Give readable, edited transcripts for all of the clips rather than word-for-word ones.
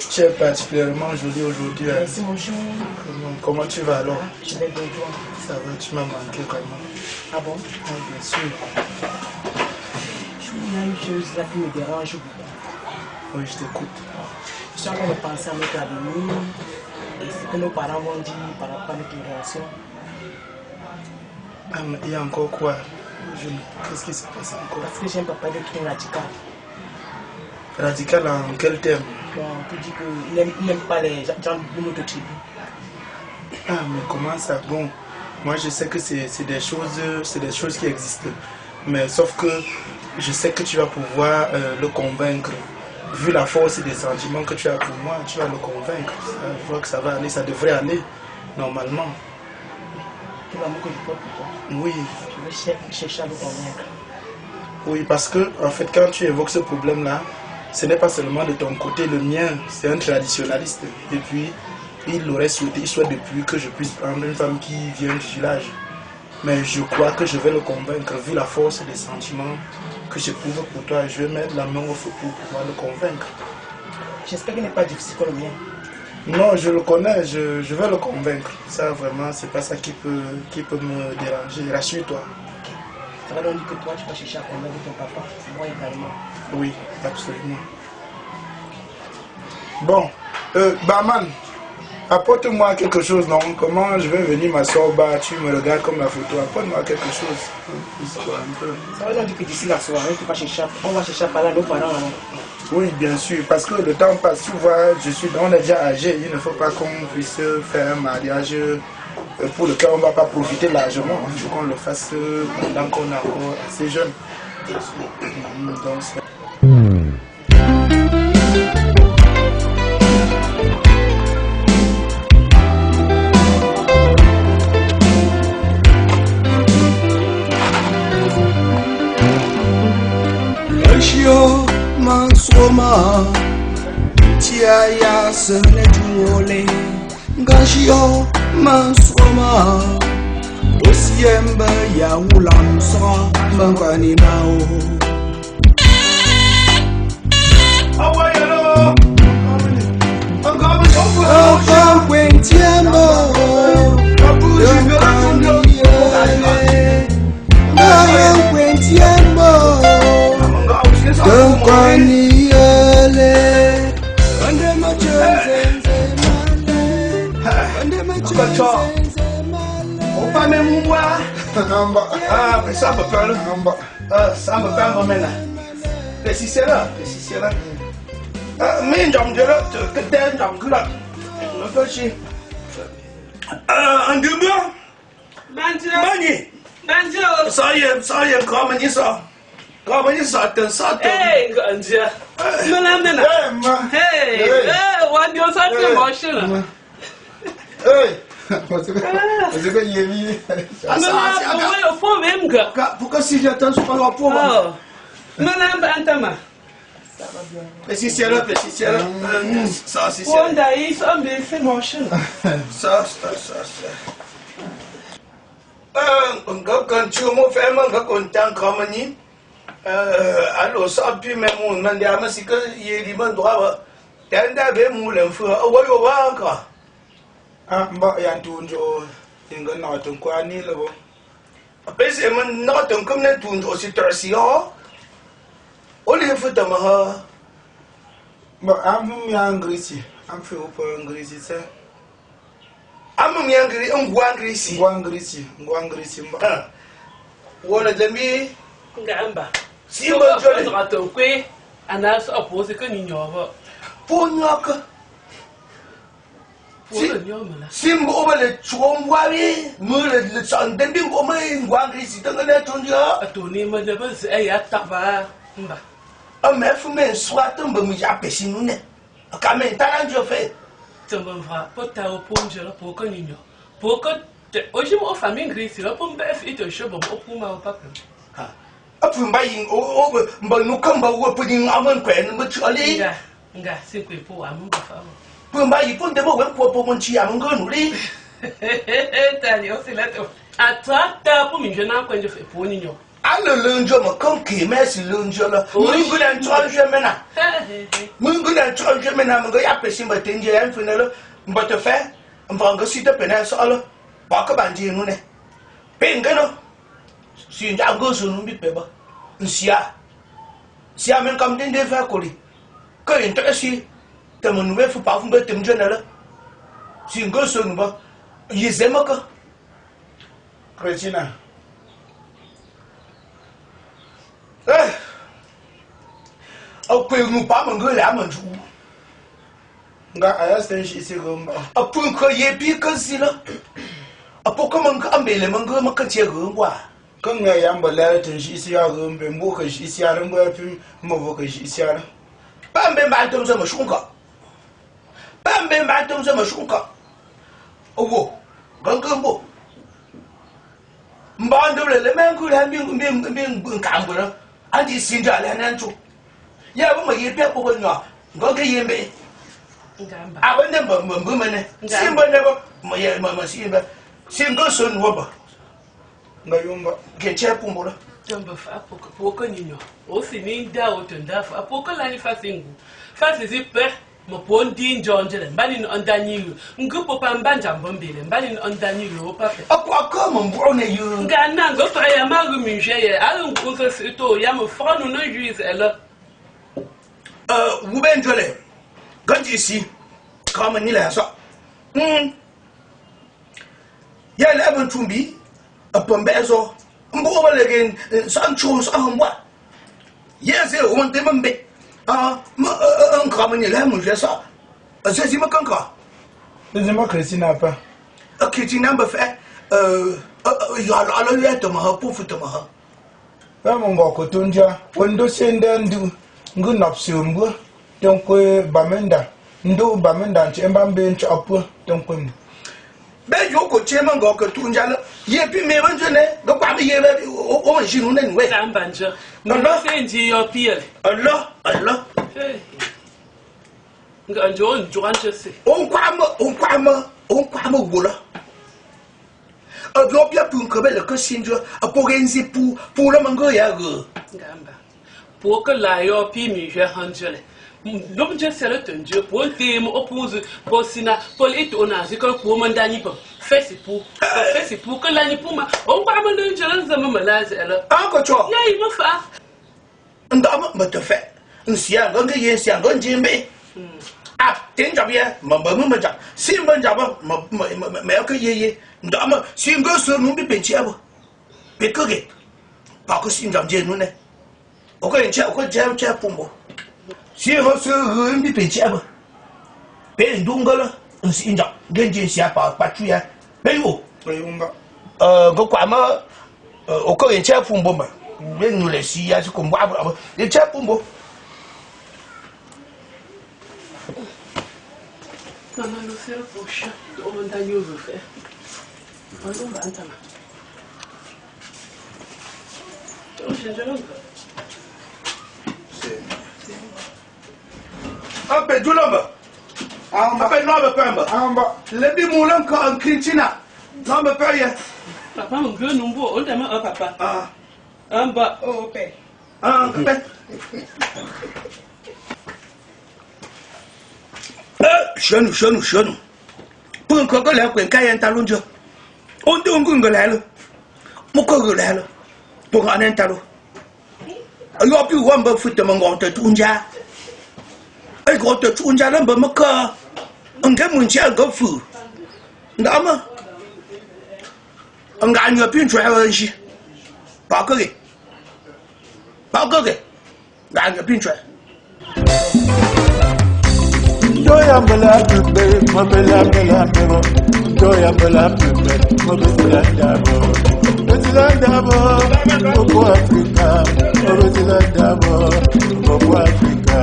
Tu es particulièrement jolie aujourd'hui. Merci mon chou. Comment tu vas alors? Je vais bien toi. Ça va, tu m'as manqué vraiment. Ah bon? Ah, bien sûr. Il y a une chose là qui me dérange beaucoup. Oui, je t'écoute. Je suis en train de penser à notre avenir et ce que nos parents vont dire par rapport à notre relation. Ah, mais il y a encore quoi? Qu'est-ce qui se passe encore? Parce que j'aime papa d'être radical. Radical en quel terme? Bon, on peut dire qu'il n'aime pas les gens de notre tribu. Ah, mais comment ça? Bon, moi je sais que c'est des choses qui existent. Mais sauf que je sais que tu vas pouvoir le convaincre. Vu la force et les sentiments que tu as pour moi, tu vas le convaincre. Je vois que ça va aller, ça devrait aller, normalement. Tout l'amour que je porte pour toi. Oui. Je vais chercher à le convaincre. Oui, parce que, en fait, quand tu évoques ce problème-là, ce n'est pas seulement de ton côté, le mien, c'est un traditionnaliste. Et puis, il aurait souhaité, il souhaite depuis que je puisse prendre une femme qui vient du village. Mais je crois que je vais le convaincre, vu la force des sentiments que j'éprouve pour toi. Je vais mettre la main au feu pour pouvoir le convaincre. J'espère qu'il n'est pas difficile comme le mien. Non, je le connais, je vais le convaincre. Ça, vraiment, c'est pas ça qui peut me déranger. Rassure-toi. Ça va donc dire que toi, tu vas chercher à convaincre ton papa. Moi également. Oui, absolument. Bon, barman, apporte-moi quelque chose, non? Comment je vais venir m'asseoir bas? Tu me regardes comme la photo. Apporte-moi quelque chose. Ça va donc dire que d'ici la soirée, on va chercher à parler à nos parents. Alors. Oui, bien sûr, parce que le temps passe. Tu vois, on est déjà âgé. Il ne faut pas qu'on puisse faire un mariage pour lequel on ne va pas profiter largement. Il faut qu'on le fasse pendant qu'on est encore assez jeune. Donc, Mansoma Tia ya sene juole Gashio Mansoma Osiemba ya ulamsa Mangani mao Awayalo Oka kwentiemo Oka kwentiemo Don't cry me early. Under my chosen under my chosen Opa me mwa. Ah, mais ça me parle. Ça me parle maintenant. Si c'est là. Mais j'aime dire que t'es dans le club. Le petit. Un demi-heure. Mani. Ça y est, comment dit ça? Comment il sortent? Hey, Ganja. Hey, what do you say to emotion? Hey, parce que il est mis. Pourquoi si j'attends je parle pas moi? Mais si c'est là, ça c'est ça. One day is a bit emotion. Ça. Quand tu me fais mon content comme ni. Alors ça puis même on m'a dit mais c'est que il est libre droit tenda be mu l'enfant ouais encore ah bah y a tout inga na ton quoi ni là bon après c'est mon na ton comme ne tout aussi situation on les fait de ma bah am mi angrisi am fait au point angrisi ça am mi angri ngwangrisi bah wala demi Ngamba. Si on va jouer à ton coin, on a opposé que nous n'avons pour nous. Si on va le chouamouari, nous le chanter, bien comme un guangri, dans le ton dia. Attendez, moi, je veux aller à Tava. Un meuf, mais soit un peu mis à pêcher nous. A caméra, t'as un fait. Tu me vois, pour ta opponge, pour que nous n'avons. Pour que, aujourd'hui, mon famille grise, là, pour me faire un cheveu, pour ma papa. Après, nous comme nous pour dire, on va faire une Nga sikwe po amunga fa. Po mba yi po ndemo wen po mon chi amunga nuri. Tani o silato. Atata po mi jona kwa nje fe po ni nyo. Ale lunjo mo kon ki mesi lunjo la. Mungu na ntonje mena. Mungu na ntonje mena mungu ya pesi mba tenje ya mfinelo mba te fe mba nga sita pena so ala. Ba ka banji ngune. Pengeno. Si nja go so numbi peba. Nsia. Sia men kam den de fa koli. Ka interesi. Te mo nuwe fu pa fu mba tem jona la. Si ngo so numba. Yizema ka. Christina. Akwai nupa mun ga la mun ju nga aya stan shi sai gamba apun ko ye bi kan sila apo ko mun ga ambele mun ga maka ce ga ngwa kan ga yan bala tun shi sai ga mbe mu ka shi sai ran ba fi mu ka shi sai ran bambe ba tum zama shunka bambe ba tum zama shunka owo gangambo mba ndole le men ku la mbi kan gura anti sinja la nan tu ya ba mai pe ko nyo ngo ke yembe Ngamba. abande mbambu mane simba ne ba ma simba singo son woba ngayumba ke chepu mbula Tamba fa po ko ni nyo. O si ni da o to nda fa po ko la ni fa singu. Fa si pe mo po ndi njonjele mbani no ndanyilu. Ngu po pa mbanja mbombele mbani no ndanyilu o pa pe. akwa ko mo mburo ne yu Nga na go fa ya ma gu mi je ye. Alu ngu so si to ya mo fa no no juice ela. wubenjole ganji si kama ni la so ya la ban tumbi apambe zo mbo ba le gen san chu so hamba ya se won te mambe kama ni la mo je sa se si ma kanka Nzi ma Christina pa. akiti namba fa ya ala ya to ma pu fu to ma Ba mo ngoko tunja. Wendo sende ndu. Ngu napsiumbu. Tonkwe bamenda. Ndo bamenda nchi mbambe nchi apu. Tonkwe mu. be yo ko chema ngo ko tunja la ye pi me ban jone go kwa be ye be o ma jinu ne we Tamba nje. No, no. Ngo senji yo piel. Allah Allah Nga njo njo anje se. on kwama wola a dropia pun ko be le ko sinjo a pogenzi pour le mango ya go Ngamba. Po ko la yo pi mi je hanjele. Dom je sele tenje po te mo opuse po sina po ito na ziko po mandani po. Fesi po ko la ni puma. On ba mo le jela zama malaze ela. an ko cho Ya yi mo fa. ndama ma te fe nsia ngo nge ye sia ngo njimbe a tin job ye ma ja sim ban job ma ko ye ndama sim go so nu bi penchi abo be ko ge pa ko sim job je nu ne o ko nche o ko je pumbo si ho so ru bi penchi abo be ndungala nsi job genje sia pa tu ya be yo Ayumba. go kwa ma o ko nche pumbo ma be nu le si ya ko mbo abo nche pumbo Mama lo se poxa. O mandani o fe. O lo ba antama. O je non. Ape julamba. Ape nobe pemba. Amba. Lebi mulan ka an kinchina. Nobe peye. Papa mo gbe nu bo o de ma papa. Amba Oh, pe. Pe. Shonu. Pun ko le kwen kayen talunjo. Onde ongungo lelo. Muko go lelo. Pun anen talu. Ayo pi wamba futa mango te tunja. Ai go te tunja lamba maka. Nge muncha go fu. Ndama. Nga nyo pin twa shi. Ba ko ge. Nga nyo pin twa. Doya mbala pepe, mabela bela pebo. Doya mbala pepe, mabela dabo. Betila dabo, Bobo Africa. Betila dabo, Bobo Africa.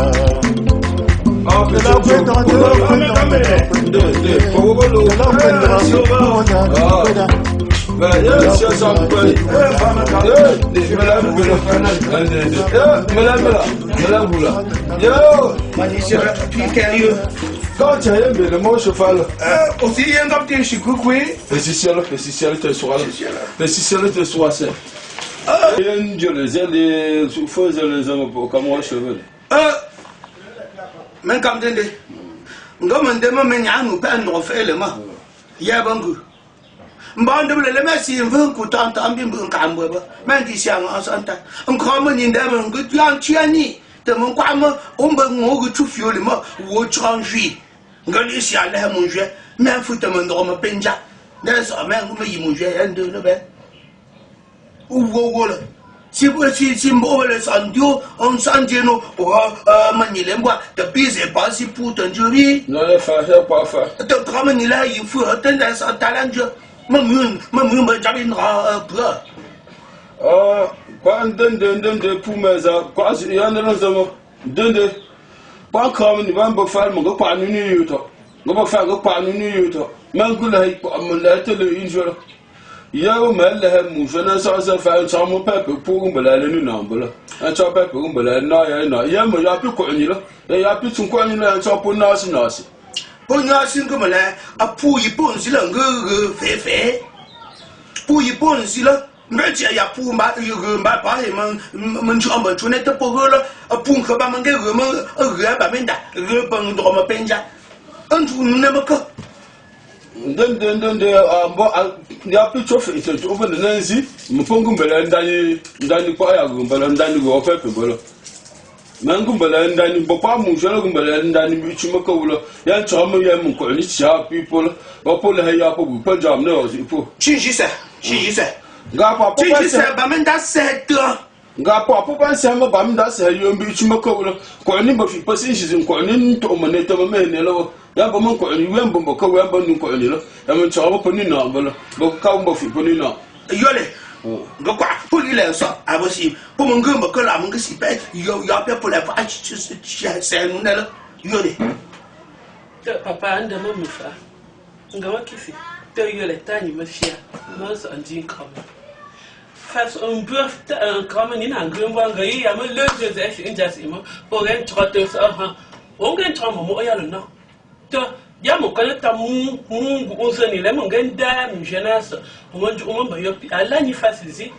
Quand tu as le mot cheval, aussi, il y a un petit chicoucoui. le ciel te soit là. Le ciel te soit ça. Il y a une dieu, les ailes, les feux, les hommes, comme moi, cheveux. Mais comme tu dis, on me demande, mais il y a un peu de fait le mot. Il y a un peu. Bon, le merci, un peu coûtant, un peu de cambo, mais qui s'y a en santé. On commence une dame, un peu de l'antiani. De mon quam, on peut me tout fiole, moi, ou changer. Galicia, là, mon jeu, mais un foot à mon drôme penja. N'est-ce pas, mais vous me mon jeu, un de le bain. Ou voilà. Si vous si vous le sentez, on sent nous, manilembois, de baiser pas si pour ton jury. Non, les frères, pas faire. De ramener là, il faut attendre un talent. Maman, j'arrivera peu. Pas un de pour mes quoi, il y en a un homme. De pas comme nous allons faire mon pas nous n'y nous va faire pas nous n'y mais que là, il me l'a été le injure. Il y a un mal, mon jeune sans faire un charmant peuple pour me la lune number. Un chop peuple pour me la non, il y a un peu quoi, il y a plus de quoi, il y a un chop pour nasi. Pour nasi comme là, à pour y pon si l'un fait. Pour y pon si là. Mais il y a pour ma pas et mon chambre, tu n'es pas pour eux, à pour que pas manquer menda, repon de ma penja. Un jour, nous n'aimons que. Il y a plus de choses, il y a de Nancy, me font comme dans quoi, dans le peuple. Mangumbala and Danny Papa Mushalagumbala and Danny Bichumakola, Yan Chama Yamuko, sharp people, or pull a yapo, put jam nose, you put. She said. Gapa, She said, Bamenda said, Gapa, Papa Sama Bamdas, you Bichumakola, Corning of positions in Corning to Maneta Manello, Yabamonco, and Yambombo, Yambonu, and Chama Ponina, but Combo Ponina. Yole. Go qua, pull you so I was see, woman go, but I'm going to see back. Your people have actually said, Yole. Papa and the mummy, go kiss it. Tell you a tiny machine, most on Jean common. Fast on birth common in and green one guy, I'm a lurcher as in just him, for then trotters of her. Only Tom more no. Yamo connecta moon, also in lemon, and damn, Janasa, one to remember your Alani facility.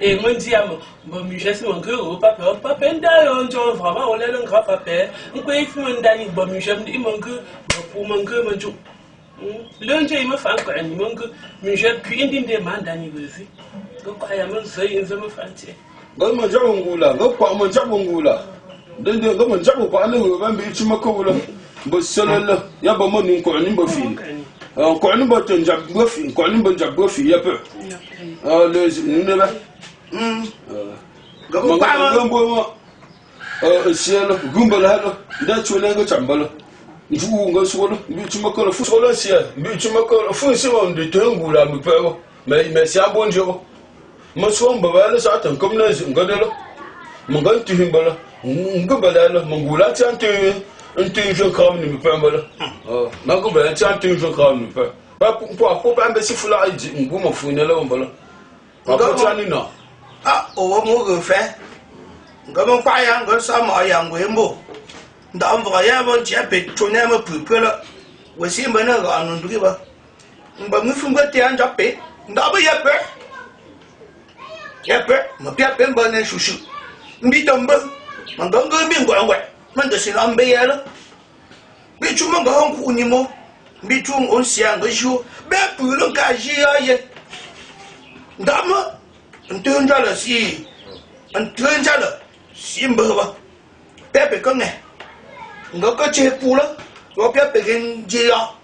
A Montiamo, but Muchesman girl, Papa, and die on John from our little grappa pair, and wait for and dining, but Mucham Imongu, or Puman German. Learn Jame of Uncle and Mungu, Muchet creating the man Danny with it. Go I am saying some fancy. Go Majangula, go Pamajangula. Then they go and jump upon the November Chimakola. But solo, Yabamon, Cornimbo field. Cornimbo and Jack Buffy, Cornimbo Jack Buffy, Yapper. Oh, there's never. Go Cielo, Gumbala, that's your language umbrella. You go swallow, Bichumakola, Fusolas here, Bichumakola, Fuson, the Tungula, Mupero, Messia Bonjo. Muswam Bavalas out and Communist in Godella. Mungan to Himbala, Gubala, Mungulati until you come in the Pamela. Oh, Nagoba, until you come in the Papa Embassy flies in Boom of Funello. Papa Ah, oh, more fair. Go on fire, go some young Wimbo. Down for a young chappy to never prepare. We see Benaga on the river. But we from the end of it. Double yapper. Yapper, my pep and burn shoot. Be tumble. And don't go in one way. Mandasi on Bayella. Be too long home, Unimo. Be too on Siang, you. Bear Pulum Kaji. Dama. And $2 and $2 Simba. Pepe Conne. Go catch a puller. Go Pepe in jail.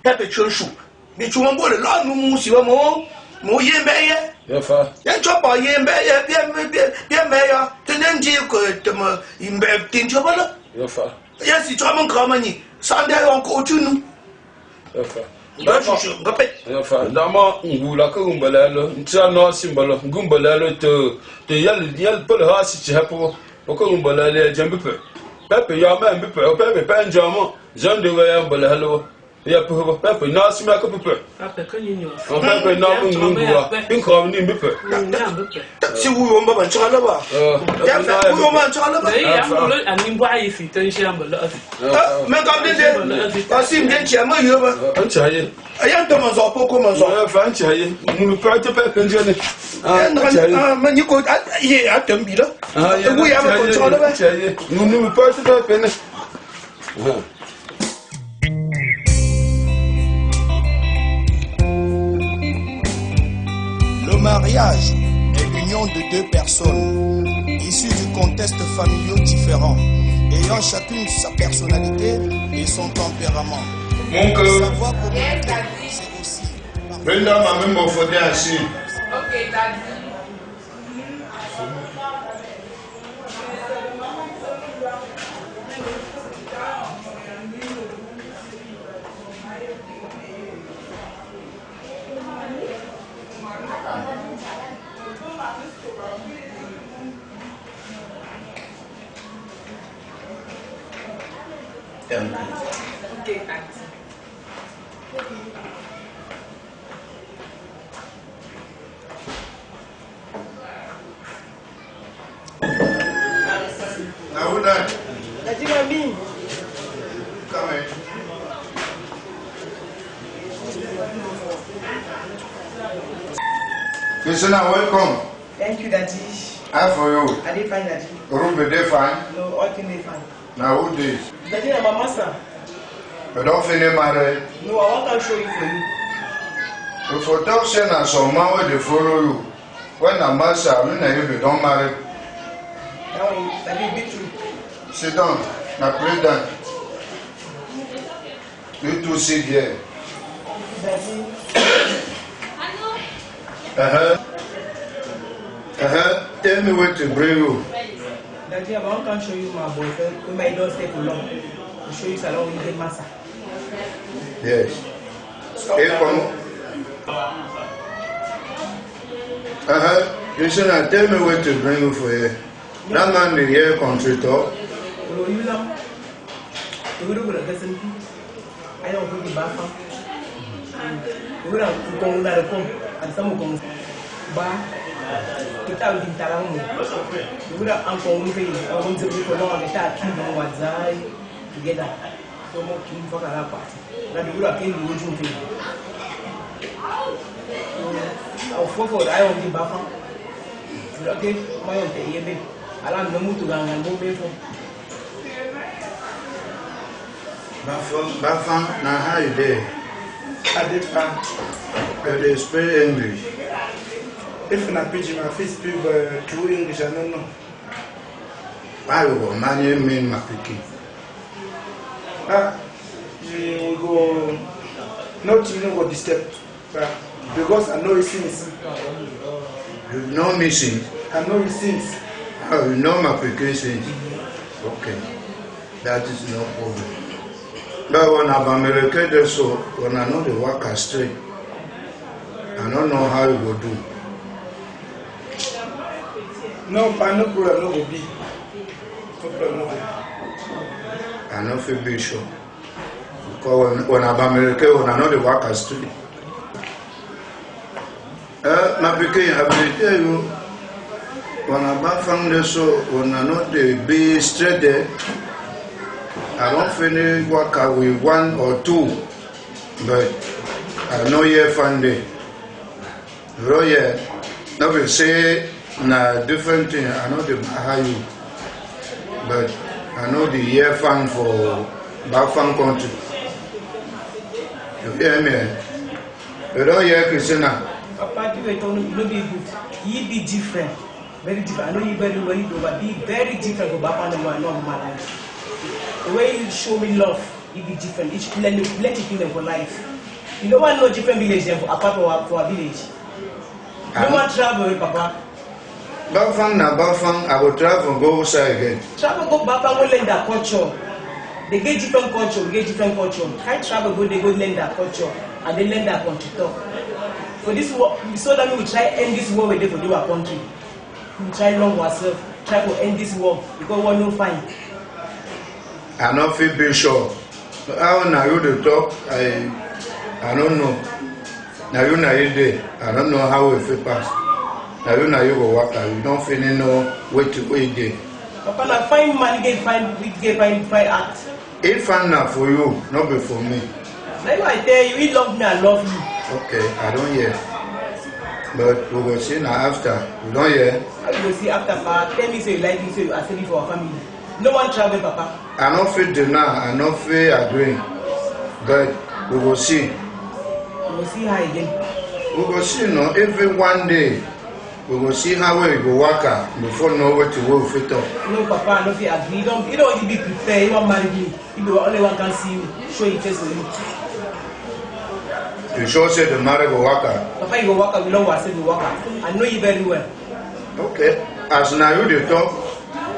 Pepe Churchu. Be too long, a lot of Musimo. More yen bayer. Yan chop by yen bayer, Pierre Mayor, Tenant could in bed tinchable. Yes, it's common company. Sunday on Cochunu. Dama Ngula Gumbala, Chano symbol, Gumbala to the yell pull her si hapo, Ocumbala, Jambipe. Pepe, your man, Pepe, Panjama, John de Wayambala, hello. Ya pepe na si ma ko pepe. Après que nous On pepe na ngungwa. Inko ni pepe. Si vous on va tu là bas. Ya fa vous on tu là bas. Mais il y a un nimba ici, tu es chambre là. Mais quand de parce que bien tu as moi yo ba. An chaye. Ayan to man zo ko man zo. Fa an chaye. Mu pa te pepe njene. Ah man ni ko ye a tambi là. Vous ya ma ko tu là bas. Chaye. Mu pa te pepe ne. Le mariage est l'union de deux personnes issues du contexte familial différent, ayant chacune sa personnalité et son tempérament. Mon cœur. Savoir communiquer, c'est aussi. Brenda m'a même offert ainsi. Ok, t'as dit. Ok, t'as dit. Now who that? Daddy, mommy. Come in. Christina, welcome. Thank you, Daddy. How for you? I did fine, Daddy. Room be dey fine. No, all things dey fine. Now who this? Daddy, I'm a master. You don't finish married. No, I want to show you for you. You for talk say na some man wey dey follow you. When na master, me na you be don marry. That one, Daddy, be true. Sit down. Na president. You two sit here. Daddy, Tell me what to bring you. Daddy, I want to show you my boyfriend. We might not stay for long. To show you salon you get master. Yes. Hey, come. Christina, tell me what to bring you for here. That man dey here country talk. Will you know? You will do the same thing. I don't put the back on. You will have to go to come and some will come back. Kita uji talang mu. You will have uncle mu pay. I want to be for long. Kita keep on wazai together. So mo keep for kala party. Na you will have keep you uji pay. I'll forward. I want the back on. Okay, my own pay. Yebe. Alam no mu tu gangan mo pay for. Bafan, now how you there? I did fine. They speak English. If na pidgin my face speak true English, I don't know. Why you go marry me, my pikin? We go not no go disturb. Because I know he sins. You know me since. I know he sins. How you know my pikin since? Okay, that is no problem. But when I'm American, so when I know the work straight, I don't know how you go do. No, no problem, no go be. No problem, no go be. I know feel be sure. Because when I'm American, when I know the work straight. My pikin, I will tell you, when I'm from the so when I know the be straight there, I don't finish work with one or two, but I know you find it. So yeah, now we say na different thing. I know the Baha'i, but I know the year fan for Bafan country. You hear me? You don't hear Christina? Papa, people told me no be good. He be different, very different. I know you very well, but be very different from Bafan and one of my life. The way you show me love, it be different. Each plenty thing for life. You don't want no different village apart from our village. You don't want travel, Papa. Bafang na Bafang, I will travel go outside again. Travel go Bafang, go learn their culture. They get different culture, we get different culture. Can't travel go, they go learn their culture and they learn their country talk. For this war, so that we will try end this war with them for do our country. We will try long ourselves, try to end this war because we no fine. I not feel be sure. How now you the talk? I don't know. Now you there. I don't know how it fit pass. Now you go work. You don't feel know where to wait there. Papa, now find money, get find act. It fun now for you, not be for me. Now I tell you, he love me, I love you. Okay, I don't hear. But we will see now after. You don't hear? I will see after, Papa. Tell me so you like me, so you are saving for our family. No one travel, Papa. I don't feel dinner, I don't feel agreeing. But we will see. We will see her again. We will see, no, every one day. We will see how we go work out before know what to work fit up. No, Papa, I don't feel agree. You don't be prepared. You don't marry me. You the only one can see you. Show it face for you. You sure say the marriage will work out? Papa, you go work out. We know what I say. We work out. I know you very well. Okay. As now you the talk,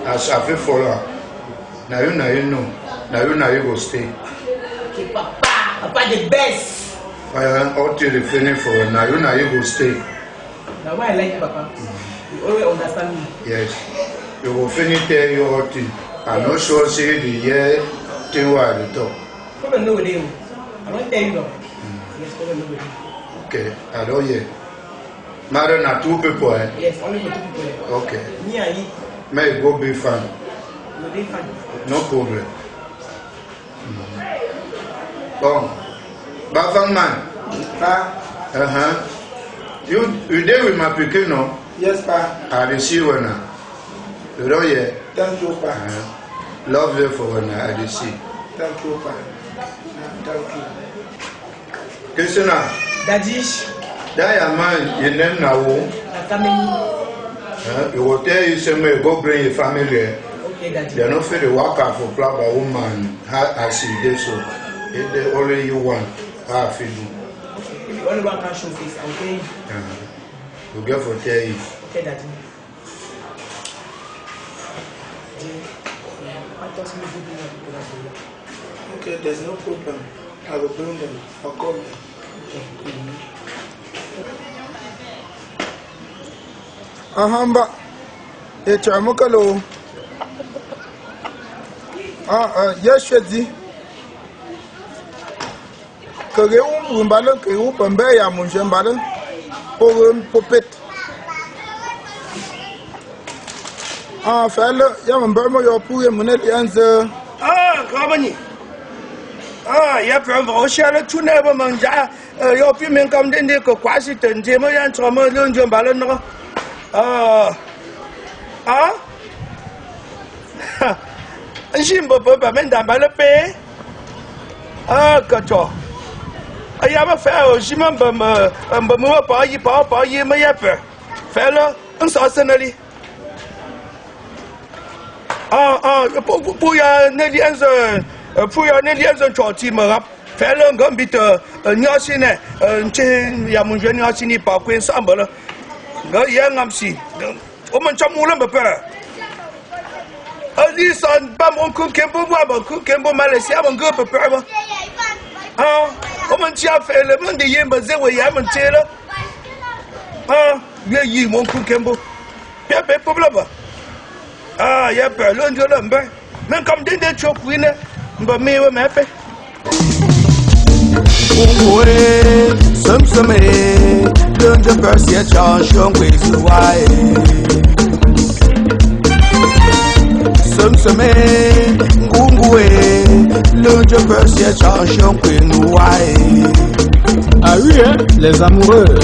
as I feel follow. Now you know. Now you go stay. Okay, Papa the best. I am out till the finish for now you go stay. Now why I like you, Papa? You always understand me. Yes. You will finish tell you all thing. I'm not sure say the year thing while the talk. Probably know them. I don't tell you though. Yes, probably know them. Okay, I don't hear. Married na 2 people, eh? Yes, only for 2 people. Okay. Me and you. May go be fun. No, they fine. No problem. Bon. Bafang man. You there with my pikin, no? Yes, Pa. I see you now. You don't hear? Thank you, Pa. Love you for when I see. Thank you, Pa. Thank you. Kisina. Daddy. That man, you name now. You will tell you somewhere go bring your family. Okay, Daddy. They are not for the worker for club a woman. I see this so. If they only you want, how I feel. If you only one can show face, I'll tell you. You get for tell you. Okay, Daddy. Okay, there's no problem. I will bring them. I'll call them. Ahamba. Echamukalo. Yes, Shedi. Que un ballon que vous pouvez à mon jeune ballon pour une popette. Felle, il y a un ballon pour une monnaie de Gabani. Il y a plein de recherches, tout n'est pas mangé. Il y a plus même comme des que quoi si tu ne sais pas, il y a un trauma de jeune ballon. Je ne peux pas mettre dans le pays. Que toi. Il y a fait aussi même pas y mais il y a peur. Fais le un sassenali. Pour y a ne liens pour y a ne liens choti me rap. Fais le gambit nyasine il y a mon jeune nyasine pas quoi ensemble. Il y a un si. On m'en chamoule un peu. Ali son pas mon coup kembo voir mon coup kembo Malaysia mon gars peu peur. On m'a dit à faire le monde de Yembaze, où il y a un tel. Il y a mon coup Kembo. Il y a pas de problème. Il y a pas de problème. Même comme des chocs, oui, mais je m'ai fait. Some learn the perception with the why. Some learn the perception with the why. Ah oui, hein, les amoureux.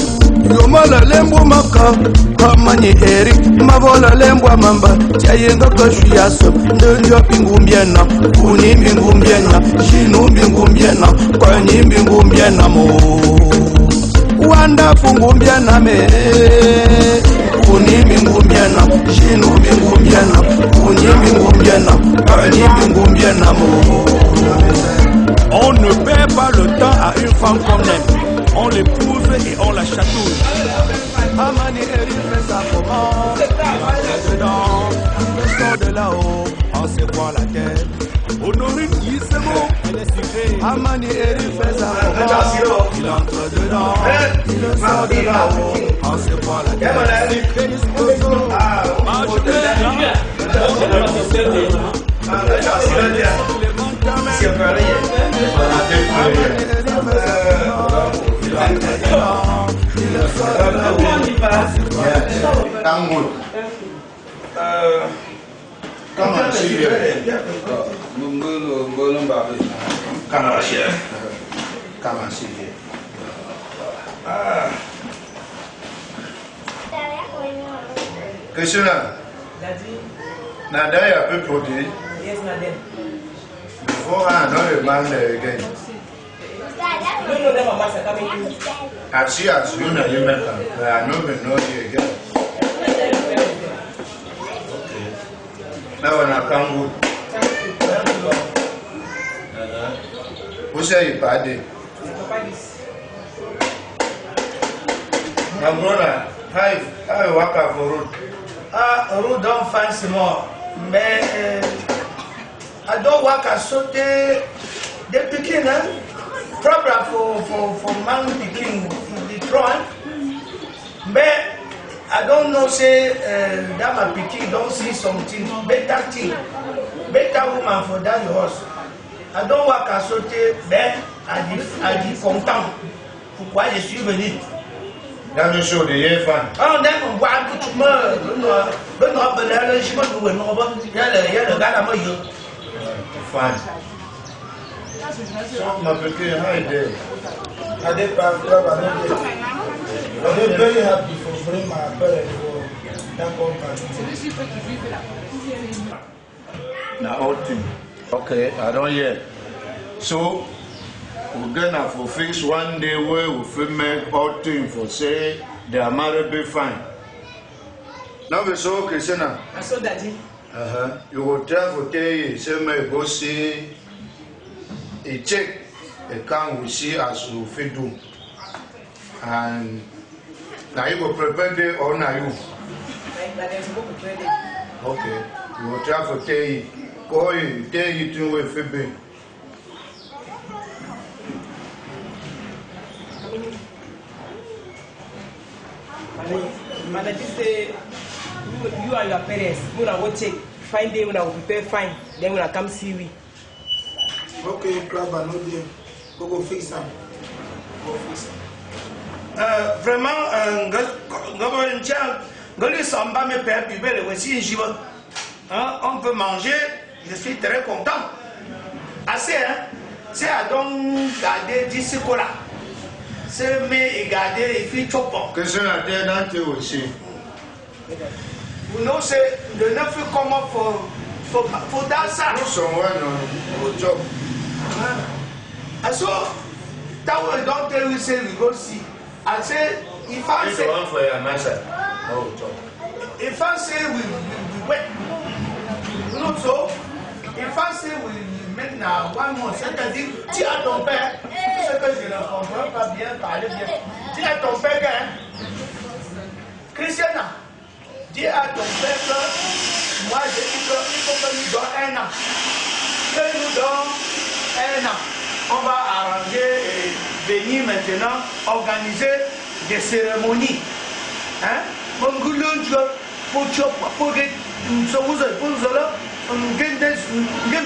Yomola lembo maka, kamani eri, mavola lembo mamba, tiayenga kashuyaso, ndonjo pingumbiena, kuni pingumbiena, shinu pingumbiena, kwani pingumbiena mo. Wanda pingumbiena me, kuni pingumbiena, shinu pingumbiena, kuni pingumbiena, kwani pingumbiena mo. On ne perd pas le temps à une femme qu'on aime. On l'épouse et on la chatouille. Amani Eri fait sa comment? Dedans, il sort de là-haut, on se voit la tête. Honorine, c'est bon, elle est sucrée. Amani Eri fait sa comment? Il entre dedans, il sort de là-haut, on se voit la tête. Come and see here. Come and see here. Come and see here. Krishna, Daddy. now there are people there. Yes, madam. Before I know the man there again. You don't know them, Mama, coming to. I see as you know you met them, but I know me know you again. Okay. Now when I come good. Who say you party? My brother, how you walk out for road? Road don't fancy more. But I don't work as so they picking problem for man picking the throne. But I don't know say that my picking don't see something better woman for that horse. I don't work as so they but I content. Pourquoi je suis venu? That means show the year fan. Oh, then why put more? But not the other she must do over. Yellow, got a more. Fine. So my picking how you there? I did pass club and I'm very happy for bringing my parents for that company. Now all thing. Okay, I don't hear. So we're gonna for fix one day where we fit make all thing for say they are married be fine. Now we saw Christina. I saw Daddy. You will try for 10 years, say may go see a check a can we see as you fit do. And now you go prepare day or now you. Okay. You will try for 10 years. Go in 10 years to wait fit be. Mother, just say you and your parents, when I will check, fine day when I will prepare fine, then when I come see we. Okay, club and no deal. Go fix them. Go fix them. Vraiment, on peut manger, je suis très content. Assez, hein? C'est à donc garder d'ici là. C'est mais garder les filles chopons. Que c'est la terre d'entrée aussi. Vous nous c'est le neuf comment faut dans ça. Nous sommes au job. So, that way don't tell you say we go see. I say if I say for your master. Oh, job. If I say we wait. Non, so, if I say we make now 1 month, c'est-à-dire, tu as ton père, ce que je ne comprends pas bien, parler bien. Tu as ton père, hein? Christiana, dis à ton père que moi je dis qu'il faut que nous donne 1 an. Que nous donne 1 an. On va arranger et venir maintenant organiser des cérémonies. Hein? Pour que so vous êtes pour cela, on gagne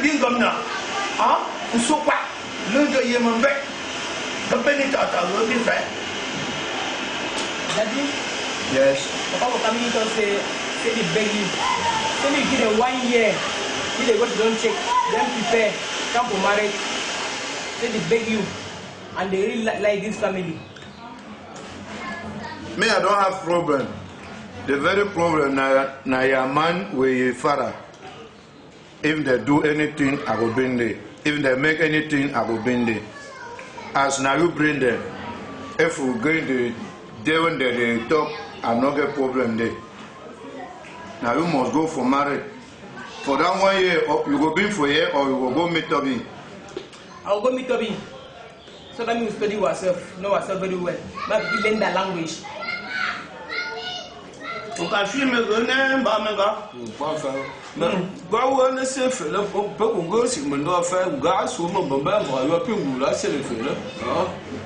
bien comme ça. Hein? On se quoi? Le de Yémen, le pénitent, le bien fait. Daddy? Yes. Papa will come in and say they beg you. Say you give them 1 year. If they go to don't check, then prepare, come for marriage. Say they beg you. And they really like this family. Me, I don't have problem. The very problem na your man with your father. If they do anything, I will bring them. If they make anything, I will bring them. As now you bring them. If we go in the day when they talk, I no get problem there. Now you must go for marriage. For that 1 year, you go be for a year or you will go meet Toby. I will go meet Toby. So that means study ourselves, know ourselves very well. Maybe learn the language. On can filmer le nez, bah mes gars. Pas faire. Mais on ne sait faire là, pas qu'on go si on doit faire gars sur mon bambin, on va plus nous là c'est le fait là.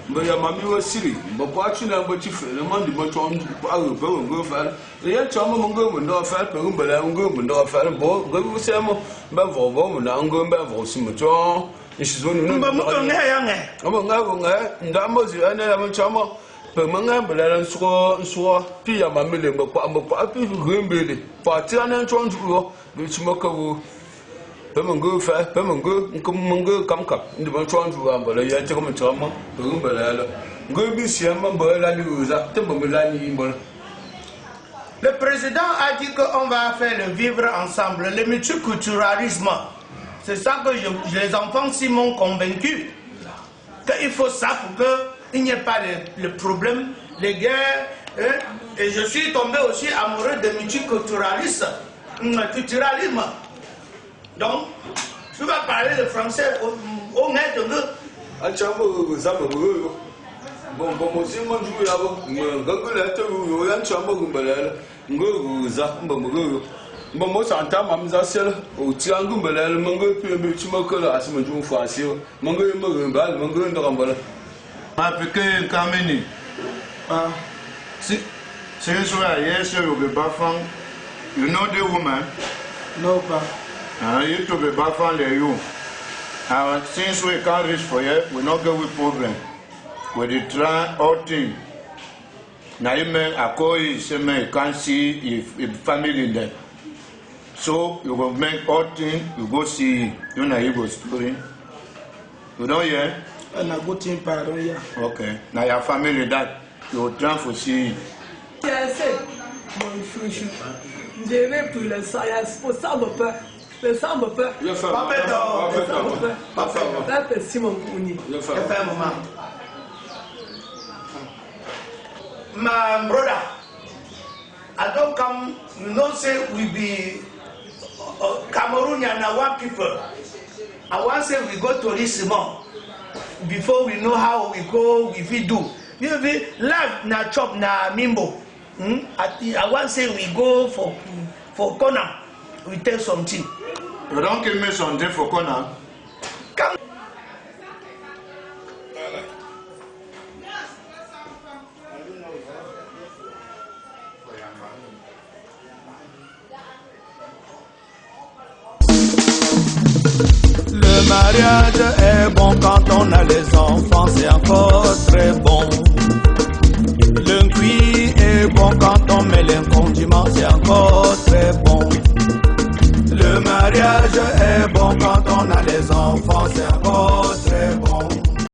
Mais ya mami aussi, mais pas tu n'as pas tu fais, le monde du moton pas on go faire. Et ya tu as mon go on doit faire, mais on doit faire bon, go c'est mon ben on a un go ben aussi moton. Et je suis venu nous. Bah moton né ya né. On va ndambo zi ana ya chama. Pe manga bela so pi ya mamele mpa pi rembele. Pa ti anan chonju ro bi chimaka wo. Pe mango fa pe mango mango kam ndi ban chonju ro bela ya ti ko mtama rembele la. Ngo bi siama bela li uza te bela ni mbol. Le président a dit qu'on va faire le vivre ensemble, le multiculturalisme. C'est ça que les enfants s'y m'ont convaincu. Qu'il faut ça pour qu'il n'y ait pas le problème, les guerres. Hein? Et je suis tombé aussi amoureux de multiculturalisme. Donc, tu vas parler le français au net de nous. Bon, aussi, moi, je bon, ça entend ma mise à ciel. Au triangle, le mango, puis le chimocola, à ce moment où français, mango, mango, mango, Africain Kameni. Si you are yes, you will be Bafang. You know the woman? No, pa. You to be Bafang the you. Since we can't reach for you, we not go with problem. We try all things. Now you may accord some can't see if family in there. So you will make all things, you go see, you know you go story. You don't hear? And I go to pardon, yeah. Okay. Now your family that you try to see. Yes, mon chouchou. Je vais pour le science, pour ça me peur. Le sang me peur. That is Simon Kuni. My brother, I don't come, you know, say we be Cameroonian and our people. I want to say we go to Lissimon before we know how we go, if we do. You be life na chop na mimbo. I want to say we go for corner. We tell something. You don't give me something for corner. Come. Le mariage est bon quand on a les enfants, c'est encore très bon. Le cuit est bon quand on met les condiments, c'est encore très bon. Le mariage est bon quand on